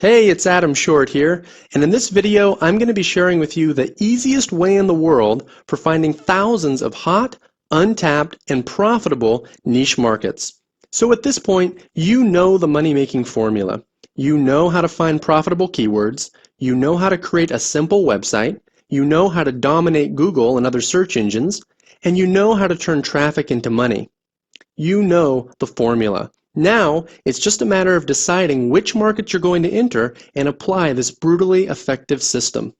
Hey, it's Adam Short here, and in this video I'm going to be sharing with you the easiest way in the world for finding thousands of hot, untapped, and profitable niche markets. So at this point, you know the money-making formula. You know how to find profitable keywords, you know how to create a simple website, you know how to dominate Google and other search engines, and you know how to turn traffic into money. You know the formula. Now, it's just a matter of deciding which market you're going to enter and apply this brutally effective system.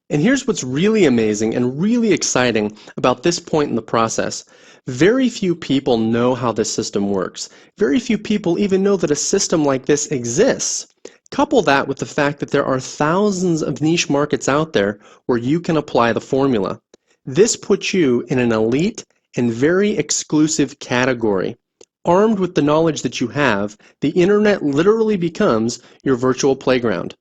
And here's what's really amazing and really exciting about this point in the process. Very few people know how this system works. Very few people even know that a system like this exists. Couple that with the fact that there are thousands of niche markets out there where you can apply the formula. This puts you in an elite and very exclusive category. Armed with the knowledge that you have, the internet literally becomes your virtual playground.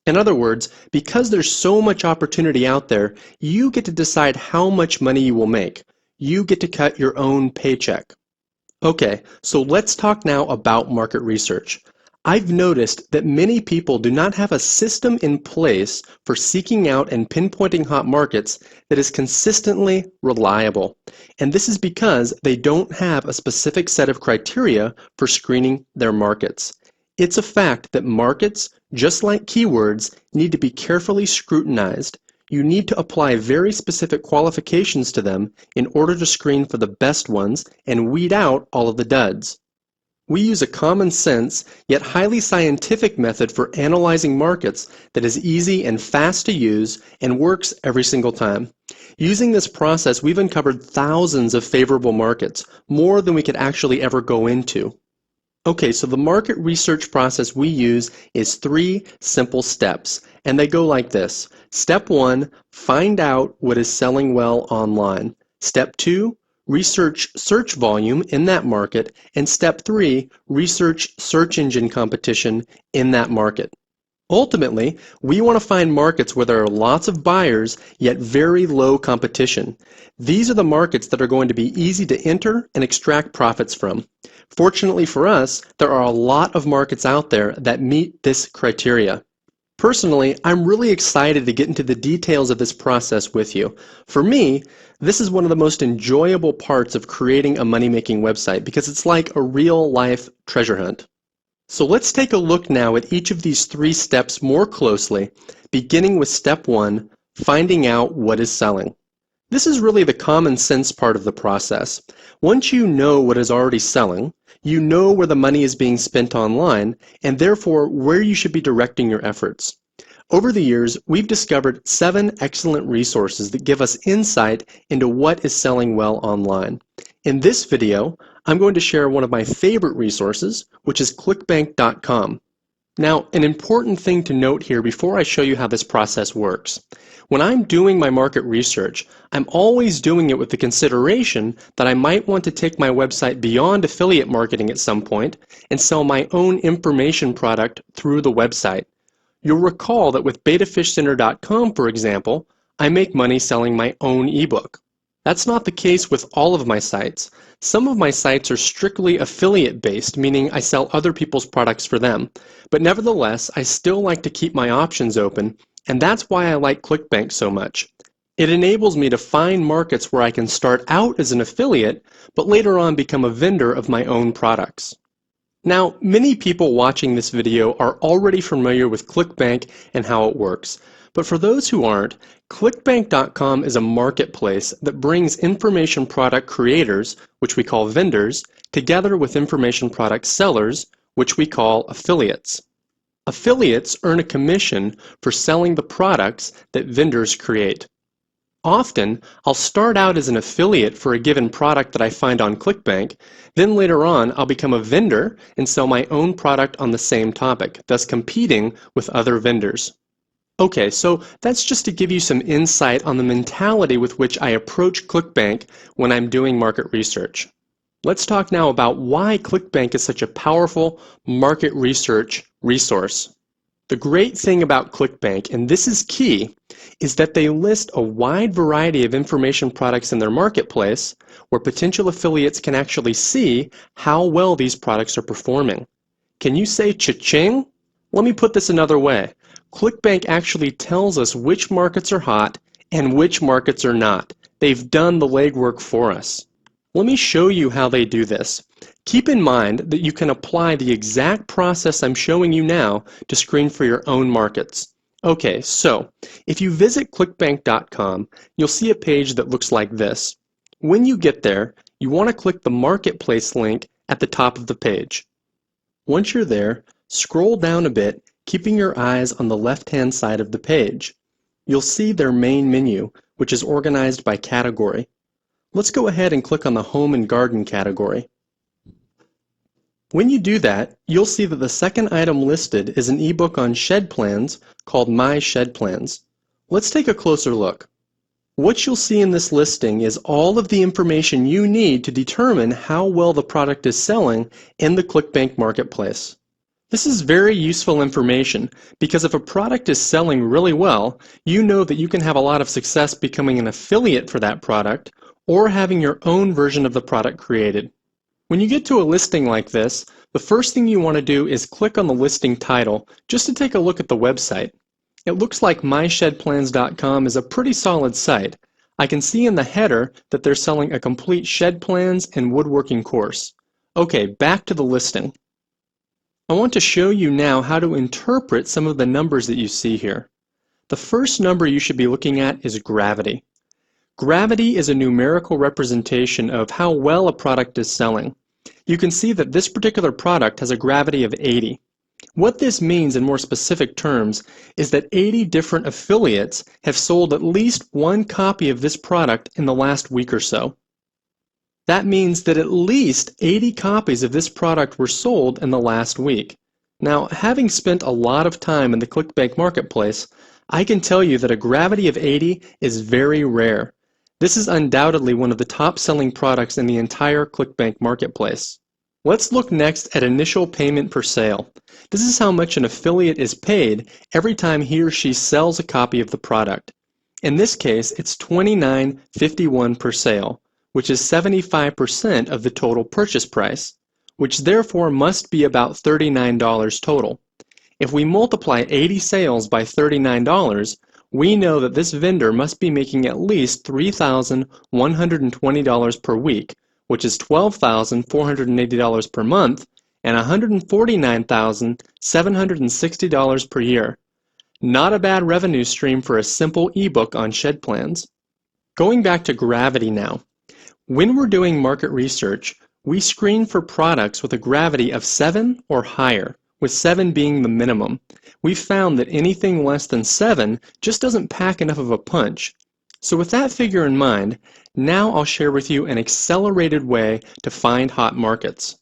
In other words, because there's so much opportunity out there, you get to decide how much money you will make. You get to cut your own paycheck. Okay, so let's talk now about market research. I've noticed that many people do not have a system in place for seeking out and pinpointing hot markets that is consistently reliable. And this is because they don't have a specific set of criteria for screening their markets. It's a fact that markets, just like keywords, need to be carefully scrutinized. You need to apply very specific qualifications to them in order to screen for the best ones and weed out all of the duds. We use a common sense, yet highly scientific method for analyzing markets that is easy and fast to use and works every single time. Using this process, we've uncovered thousands of favorable markets, more than we could actually ever go into. Okay, so the market research process we use is 3 simple steps, and they go like this. Step 1, find out what is selling well online. Step 2, research search volume in that market, and step 3, research search engine competition in that market. Ultimately, we want to find markets where there are lots of buyers, yet very low competition. These are the markets that are going to be easy to enter and extract profits from. Fortunately for us, there are a lot of markets out there that meet this criteria. Personally, I'm really excited to get into the details of this process with you. For me, this is one of the most enjoyable parts of creating a money-making website because it's like a real-life treasure hunt. So let's take a look now at each of these 3 steps more closely, beginning with step 1, finding out what is selling. This is really the common sense part of the process. Once you know what is already selling, you know where the money is being spent online, and therefore where you should be directing your efforts. Over the years, we've discovered 7 excellent resources that give us insight into what is selling well online. In this video, I'm going to share one of my favorite resources, which is clickbank.com. Now, an important thing to note here before I show you how this process works. When I'm doing my market research, I'm always doing it with the consideration that I might want to take my website beyond affiliate marketing at some point and sell my own information product through the website. You'll recall that with betafishcenter.com, for example, I make money selling my own ebook. That's not the case with all of my sites. Some of my sites are strictly affiliate-based, meaning I sell other people's products for them. But nevertheless, I still like to keep my options open, and that's why I like ClickBank so much. It enables me to find markets where I can start out as an affiliate, but later on become a vendor of my own products. Now, many people watching this video are already familiar with ClickBank and how it works. But for those who aren't, clickbank.com is a marketplace that brings information product creators, which we call vendors, together with information product sellers, which we call affiliates. Affiliates earn a commission for selling the products that vendors create. Often, I'll start out as an affiliate for a given product that I find on ClickBank, then later on I'll become a vendor and sell my own product on the same topic, thus competing with other vendors. Okay, so that's just to give you some insight on the mentality with which I approach ClickBank when I'm doing market research. Let's talk now about why ClickBank is such a powerful market research resource. The great thing about ClickBank, and this is key, is that they list a wide variety of information products in their marketplace where potential affiliates can actually see how well these products are performing. Can you say cha-ching? Let me put this another way. ClickBank actually tells us which markets are hot and which markets are not. They've done the legwork for us. Let me show you how they do this. Keep in mind that you can apply the exact process I'm showing you now to screen for your own markets. Okay, so if you visit clickbank.com, you'll see a page that looks like this. When you get there, you want to click the Marketplace link at the top of the page. Once you're there, scroll down a bit, keeping your eyes on the left-hand side of the page. You'll see their main menu, which is organized by category. Let's go ahead and click on the Home and Garden category. When you do that, you'll see that the second item listed is an ebook on shed plans called My Shed Plans. Let's take a closer look. What you'll see in this listing is all of the information you need to determine how well the product is selling in the ClickBank marketplace. This is very useful information because if a product is selling really well, you know that you can have a lot of success becoming an affiliate for that product or having your own version of the product created. When you get to a listing like this, the first thing you want to do is click on the listing title just to take a look at the website. It looks like myshedplans.com is a pretty solid site. I can see in the header that they're selling a complete shed plans and woodworking course. Okay, back to the listing. I want to show you now how to interpret some of the numbers that you see here. The first number you should be looking at is gravity. Gravity is a numerical representation of how well a product is selling. You can see that this particular product has a gravity of 80. What this means in more specific terms is that 80 different affiliates have sold at least one copy of this product in the last week or so. That means that at least 80 copies of this product were sold in the last week. Now, having spent a lot of time in the ClickBank marketplace, I can tell you that a gravity of 80 is very rare. This is undoubtedly one of the top-selling products in the entire ClickBank marketplace. Let's look next at initial payment per sale. This is how much an affiliate is paid every time he or she sells a copy of the product. In this case, it's $29.51 per sale, which is 75% of the total purchase price, which therefore must be about $39 total. If we multiply 80 sales by $39, we know that this vendor must be making at least $3,120 per week, which is $12,480 per month, and $149,760 per year. Not a bad revenue stream for a simple ebook on shed plans. Going back to gravity now. When we're doing market research, we screen for products with a gravity of 7 or higher, with 7 being the minimum. We've found that anything less than 7 just doesn't pack enough of a punch. So with that figure in mind, now I'll share with you an accelerated way to find hot markets.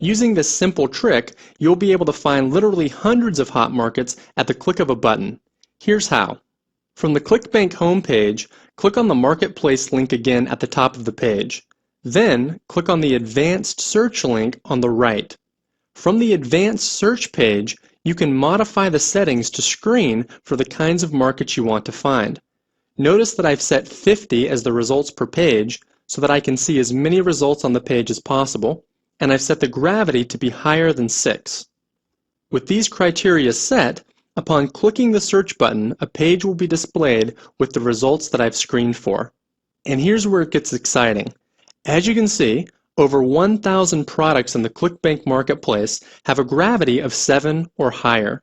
Using this simple trick, you'll be able to find literally hundreds of hot markets at the click of a button. Here's how. From the ClickBank homepage, click on the Marketplace link again at the top of the page. Then, click on the Advanced Search link on the right. From the Advanced Search page, you can modify the settings to screen for the kinds of markets you want to find. Notice that I've set 50 as the results per page so that I can see as many results on the page as possible, and I've set the gravity to be higher than 6. With these criteria set, upon clicking the search button, a page will be displayed with the results that I've screened for. And here's where it gets exciting. As you can see, over 1,000 products in the ClickBank marketplace have a gravity of 7 or higher.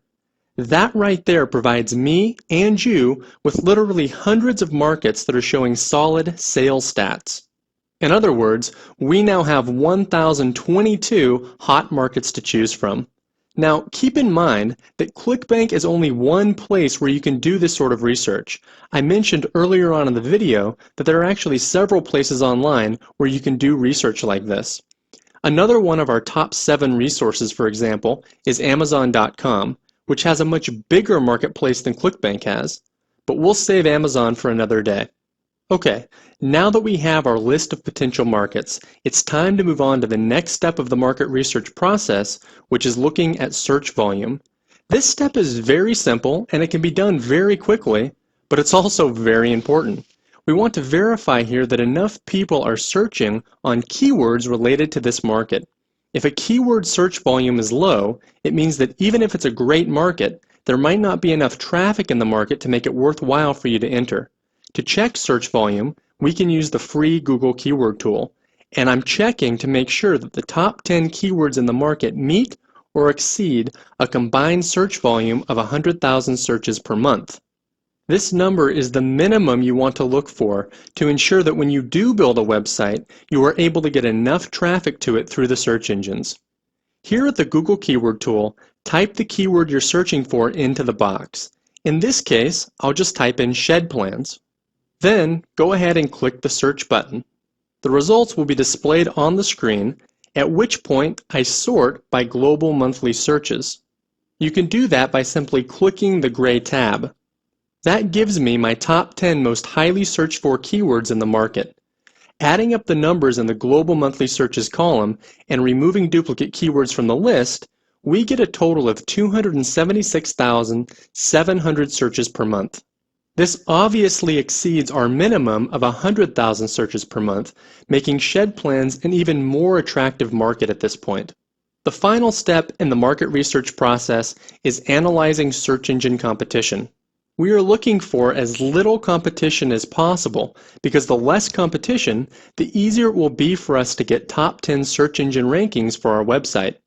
That right there provides me and you with literally hundreds of markets that are showing solid sales stats. In other words, we now have 1,022 hot markets to choose from. Now, keep in mind that ClickBank is only one place where you can do this sort of research. I mentioned earlier on in the video that there are actually several places online where you can do research like this. Another one of our top 7 resources, for example, is Amazon.com, which has a much bigger marketplace than ClickBank has. But we'll save Amazon for another day. Okay, now that we have our list of potential markets, it's time to move on to the next step of the market research process, which is looking at search volume. This step is very simple and it can be done very quickly, but it's also very important. We want to verify here that enough people are searching on keywords related to this market. If a keyword search volume is low, it means that even if it's a great market, there might not be enough traffic in the market to make it worthwhile for you to enter. To check search volume, we can use the free Google Keyword Tool, and I'm checking to make sure that the top 10 keywords in the market meet or exceed a combined search volume of 100,000 searches per month. This number is the minimum you want to look for to ensure that when you do build a website, you are able to get enough traffic to it through the search engines. Here at the Google Keyword Tool, type the keyword you're searching for into the box. In this case, I'll just type in shed plans. Then, go ahead and click the search button. The results will be displayed on the screen, at which point I sort by global monthly searches. You can do that by simply clicking the gray tab. That gives me my top 10 most highly searched for keywords in the market. Adding up the numbers in the global monthly searches column and removing duplicate keywords from the list, we get a total of 276,700 searches per month. This obviously exceeds our minimum of 100,000 searches per month, making shed plans an even more attractive market at this point. The final step in the market research process is analyzing search engine competition. We are looking for as little competition as possible because the less competition, the easier it will be for us to get top 10 search engine rankings for our website.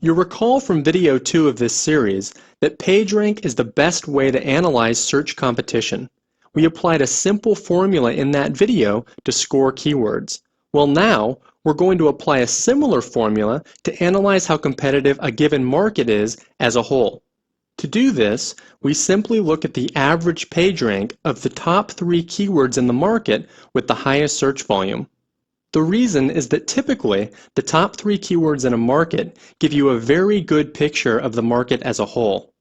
You'll recall from video 2 of this series that PageRank is the best way to analyze search competition. We applied a simple formula in that video to score keywords. Well, now we're going to apply a similar formula to analyze how competitive a given market is as a whole. To do this, we simply look at the average page rank of the top 3 keywords in the market with the highest search volume. The reason is that typically the top 3 keywords in a market give you a very good picture of the market as a whole.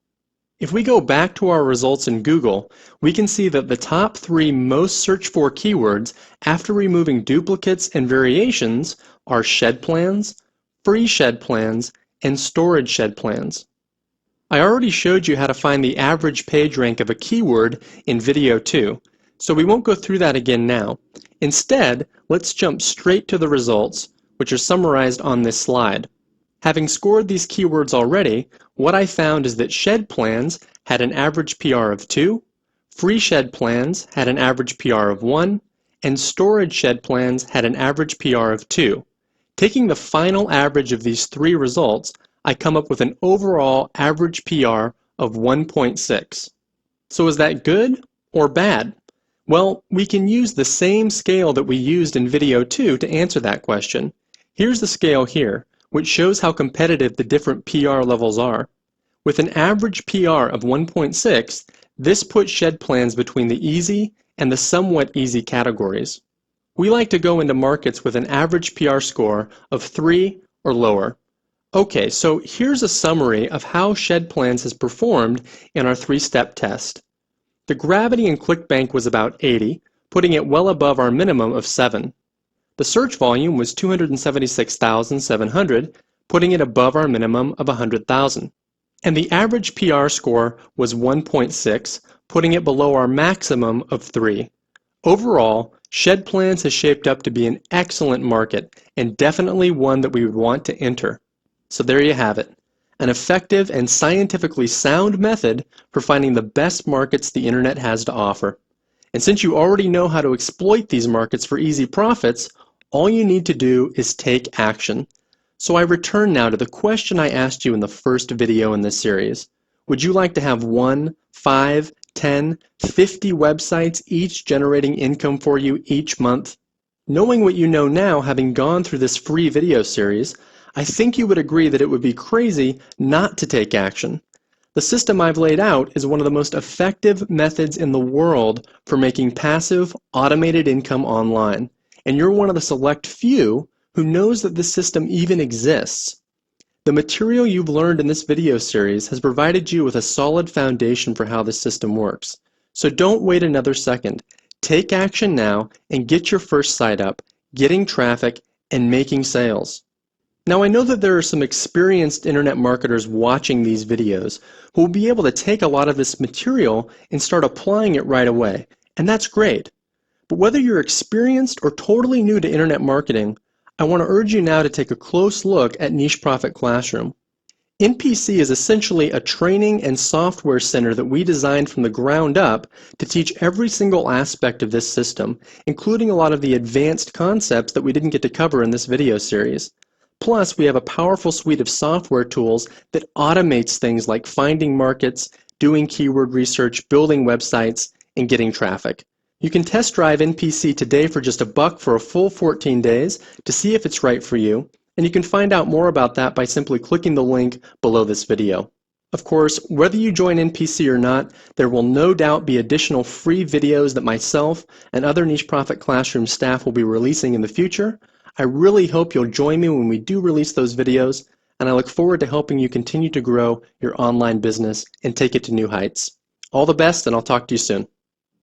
If we go back to our results in Google, we can see that the top 3 most searched for keywords after removing duplicates and variations are shed plans, free shed plans, and storage shed plans. I already showed you how to find the average page rank of a keyword in video 2, so we won't go through that again now. Instead, let's jump straight to the results, which are summarized on this slide. Having scored these keywords already, what I found is that shed plans had an average PR of 2, free shed plans had an average PR of 1, and storage shed plans had an average PR of 2. Taking the final average of these 3 results, I come up with an overall average PR of 1.6. So is that good or bad? Well, we can use the same scale that we used in video 2 to answer that question. Here's the scale here, which shows how competitive the different PR levels are. With an average PR of 1.6, this puts shed plans between the easy and the somewhat easy categories. We like to go into markets with an average PR score of 3 or lower. Okay, so here's a summary of how shed plans has performed in our 3-step test. The gravity in ClickBank was about 80, putting it well above our minimum of 7. The search volume was 276,700, putting it above our minimum of 100,000. And the average PR score was 1.6, putting it below our maximum of 3. Overall, shed plans has shaped up to be an excellent market and definitely one that we would want to enter. So there you have it, an effective and scientifically sound method for finding the best markets the internet has to offer. And since you already know how to exploit these markets for easy profits, all you need to do is take action. So I return now to the question I asked you in the first video in this series. Would you like to have 1, 5, 10, 50 websites each generating income for you each month? Knowing what you know now, having gone through this free video series, I think you would agree that it would be crazy not to take action. The system I've laid out is one of the most effective methods in the world for making passive, automated income online, and you're one of the select few who knows that this system even exists. The material you've learned in this video series has provided you with a solid foundation for how this system works. So don't wait another second. Take action now and get your first site up, getting traffic, and making sales. Now I know that there are some experienced internet marketers watching these videos who will be able to take a lot of this material and start applying it right away, and that's great. But whether you're experienced or totally new to internet marketing, I want to urge you now to take a close look at Niche Profit Classroom. NPC is essentially a training and software center that we designed from the ground up to teach every single aspect of this system, including a lot of the advanced concepts that we didn't get to cover in this video series. Plus, we have a powerful suite of software tools that automates things like finding markets, doing keyword research, building websites, and getting traffic. You can test drive NPC today for just $1 for a full 14 days to see if it's right for you, and you can find out more about that by simply clicking the link below this video. Of course, whether you join NPC or not, there will no doubt be additional free videos that myself and other Niche Profit Classroom staff will be releasing in the future. I really hope you'll join me when we do release those videos, and I look forward to helping you continue to grow your online business and take it to new heights. All the best, and I'll talk to you soon.